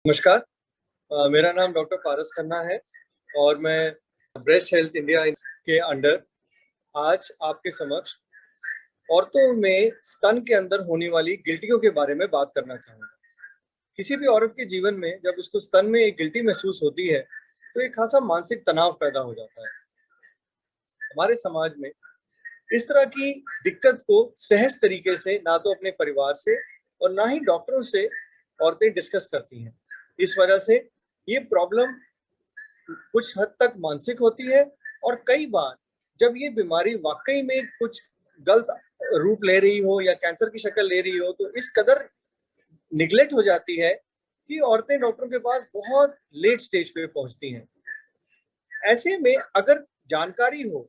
नमस्कार। मेरा नाम डॉक्टर पारस खन्ना है और मैं ब्रेस्ट हेल्थ इंडिया के अंडर आज आपके समक्ष औरतों में स्तन के अंदर होने वाली गिल्टियों के बारे में बात करना चाहूँगा। किसी भी औरत के जीवन में जब उसको स्तन में एक गिल्टी महसूस होती है तो एक खासा मानसिक तनाव पैदा हो जाता है। हमारे समाज में इस तरह की दिक्कत को सहज तरीके से ना तो अपने परिवार से और ना ही डॉक्टरों से औरतें डिस्कस करती हैं। इस वजह से ये प्रॉब्लम कुछ हद तक मानसिक होती है और कई बार जब ये बीमारी वाकई में कुछ गलत रूप ले रही हो या कैंसर की शक्ल ले रही हो तो इस कदर निगलेक्ट हो जाती है कि औरतें डॉक्टरों के पास बहुत लेट स्टेज पे पहुंचती हैं। ऐसे में अगर जानकारी हो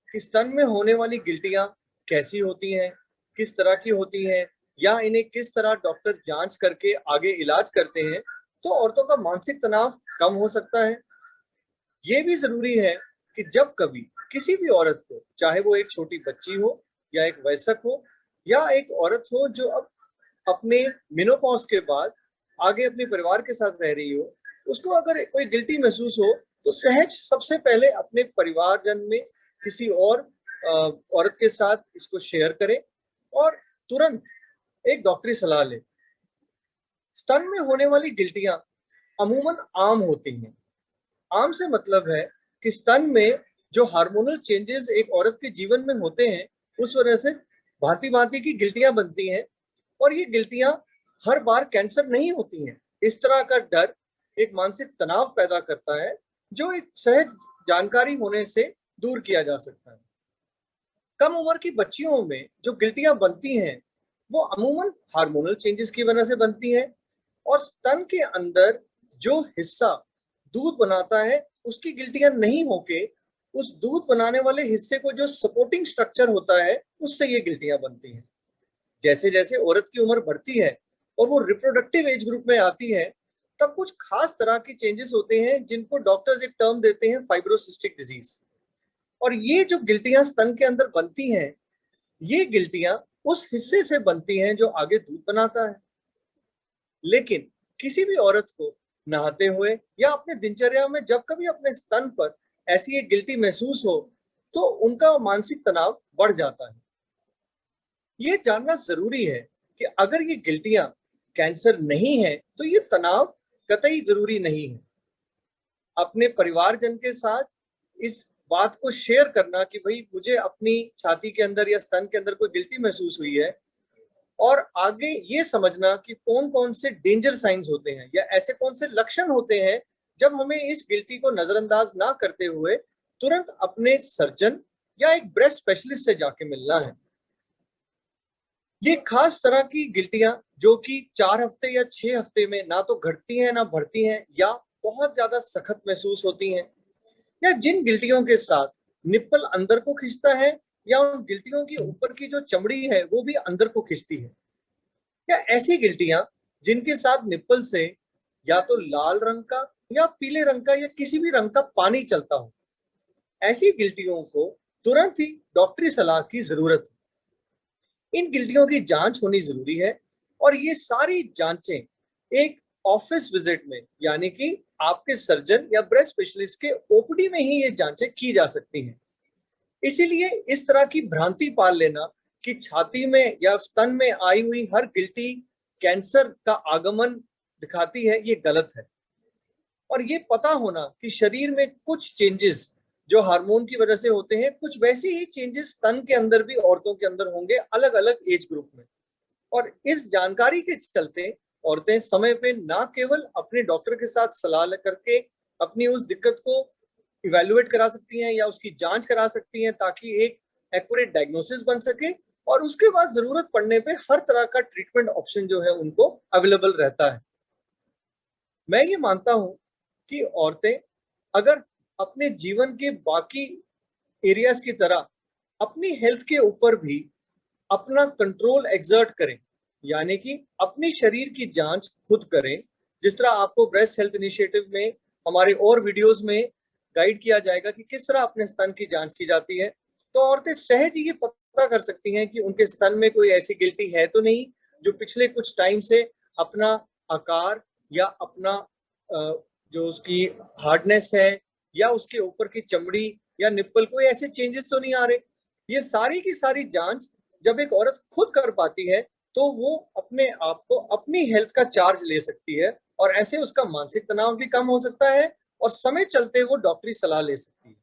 कि स्तन में होने वाली गिल्टियां कैसी होती हैं, किस तरह की होती हैं या इन्हें किस तरह डॉक्टर जांच करके आगे इलाज करते हैं, तो औरतों का मानसिक तनाव कम हो सकता है। ये भी जरूरी है कि जब कभी किसी भी औरत को, चाहे वो एक छोटी बच्ची हो या एक वयस्क हो या एक औरत हो जो अब अपने मेनोपॉज के बाद आगे अपने परिवार के साथ रह रही हो, उसको अगर कोई गिल्टी महसूस हो तो सहज सबसे पहले अपने परिवारजन में किसी और औरत के साथ इसको शेयर करें और तुरंत एक डॉक्टरी सलाह लें। स्तन में होने वाली गिल्टियां अमूमन आम होती हैं। आम से मतलब है कि स्तन में जो हार्मोनल चेंजेस एक औरत के जीवन में होते हैं उस वजह से भांति भांति की गिल्टियां बनती हैं और ये गिल्टियां हर बार कैंसर नहीं होती हैं। इस तरह का डर एक मानसिक तनाव पैदा करता है जो एक सहज जानकारी होने से दूर किया जा सकता है। कम उम्र की बच्चियों में जो गिल्टियां बनती हैं वो अमूमन हार्मोनल चेंजेस की वजह से बनती हैं और स्तन के अंदर जो हिस्सा दूध बनाता है उसकी गिल्टियां नहीं होके उस दूध बनाने वाले हिस्से को जो सपोर्टिंग स्ट्रक्चर होता है उससे ये गिल्टियां बनती हैं। जैसे जैसे औरत की उम्र बढ़ती है और वो रिप्रोडक्टिव एज ग्रुप में आती है तब कुछ खास तरह की चेंजेस होते हैं जिनको डॉक्टर्स एक टर्म देते हैं फाइब्रोसिस्टिक डिजीज। और ये जो गिल्टियां स्तन के अंदर बनती हैं ये गिल्टियां उस हिस्से से बनती हैं जो आगे दूध बनाता है। लेकिन किसी भी औरत को नहाते हुए या अपने दिनचर्या में जब कभी अपने स्तन पर ऐसी एक गिल्टी महसूस हो तो उनका मानसिक तनाव बढ़ जाता है। ये जानना जरूरी है कि अगर ये गिल्टियां कैंसर नहीं है तो ये तनाव कतई जरूरी नहीं है। अपने परिवारजन के साथ इस बात को शेयर करना कि भाई मुझे अपनी छाती के अंदर या स्तन के अंदर कोई गिल्टी महसूस हुई है और आगे ये समझना कि कौन कौन से डेंजर साइंस होते हैं या ऐसे कौन से लक्षण होते हैं जब हमें इस गिल्टी को नजरअंदाज ना करते हुए तुरंत अपने सर्जन या एक ब्रेस्ट स्पेशलिस्ट से जाके मिलना है। ये खास तरह की गिल्टियां जो कि 4 हफ्ते या 6 हफ्ते में ना तो घटती हैं ना बढ़ती हैं या बहुत ज्यादा सख्त महसूस होती हैं, या जिन गिल्टियों के साथ निप्पल अंदर को खींचता है या उन गिल्टियों की ऊपर की जो चमड़ी है वो भी अंदर को खींचती है, या ऐसी गिल्टियां जिनके साथ निप्पल से या तो लाल रंग का या पीले रंग का या किसी भी रंग का पानी चलता हो, ऐसी गिल्टियों को तुरंत ही डॉक्टरी सलाह की जरूरत है। इन गिल्टियों की जांच होनी जरूरी है और ये सारी जांचें एक ऑफिस विजिट में यानी कि आपके सर्जन या ब्रेस्ट स्पेशलिस्ट के ओपीडी में ही ये जांचें की जा सकती हैं। इसीलिए इस तरह की भ्रांति पाल लेना कि छाती में या स्तन में आई हुई हर गिल्टी कैंसर का आगमन दिखाती है, ये गलत है। और ये पता होना कि शरीर में कुछ चेंजेस जो हार्मोन की वजह से होते हैं कुछ वैसे ही चेंजेस स्तन के अंदर भी औरतों के अंदर होंगे अलग अलग एज ग्रुप में। और इस जानकारी के चलते औरतें समय पे ना केवल अपने डॉक्टर के साथ सलाह करके अपनी उस दिक्कत को इवेलुएट करा सकती हैं या उसकी जांच करा सकती हैं ताकि एक एक्यूरेट डायग्नोसिस बन सके और उसके बाद जरूरत पड़ने पे हर तरह का ट्रीटमेंट ऑप्शन जो है उनको अवेलेबल रहता है। मैं ये मानता हूं कि औरतें अगर अपने जीवन के बाकी एरियाज की तरह अपनी हेल्थ के ऊपर भी अपना कंट्रोल एक्सर्ट करें, यानी कि अपनी शरीर की जांच खुद करें, जिस तरह आपको ब्रेस्ट हेल्थ इनिशिएटिव में हमारे और वीडियोस में गाइड किया जाएगा कि किस तरह अपने स्तन की जांच की जाती है, तो औरतें सहज ही ये पता कर सकती हैं कि उनके स्तन में कोई ऐसी गिल्टी है तो नहीं जो पिछले कुछ टाइम से अपना आकार या अपना जो उसकी हार्डनेस है या उसके ऊपर की चमड़ी या निप्पल, कोई ऐसे चेंजेस तो नहीं आ रहे। ये सारी की सारी जांच जब एक औरत खुद कर पाती है तो वो अपने आप को, अपनी हेल्थ का चार्ज ले सकती है और ऐसे उसका मानसिक तनाव भी कम हो सकता है और समय चलते वो डॉक्टरी सलाह ले सकती है।